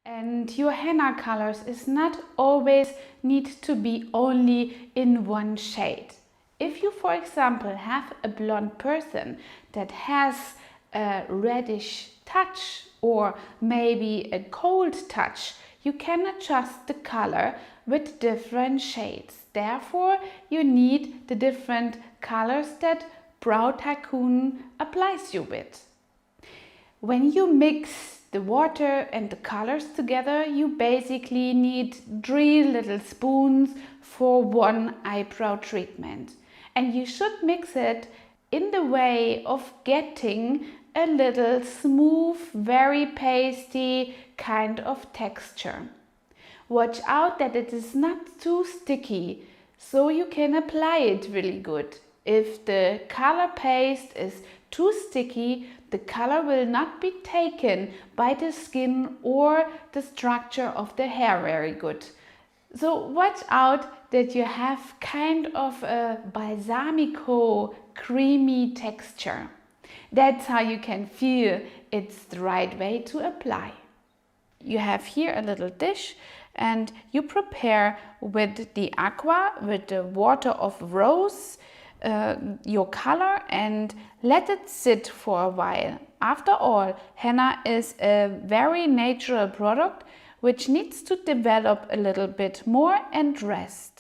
And your henna colors is not always need to be only in one shade. If you, for example, have a blonde person that has a reddish touch or maybe a cold touch, you can adjust the color with different shades. Therefore, you need the different colors that Brow Tycoon applies you with. When you mix the water and the colors together, you basically need 3 little spoons for 1 eyebrow treatment. And you should mix it in the way of getting a little smooth, very pasty kind of texture. Watch out that it is not too sticky, so you can apply it really good. If the color paste is too sticky, the color will not be taken by the skin or the structure of the hair very good. So watch out that you have kind of a balsamico creamy texture. That's how you can feel it's the right way to apply. You have here a little dish and you prepare with the aqua, with the water of rose, your color and let it sit for a while. After all, henna is a very natural product which needs to develop a little bit more and rest.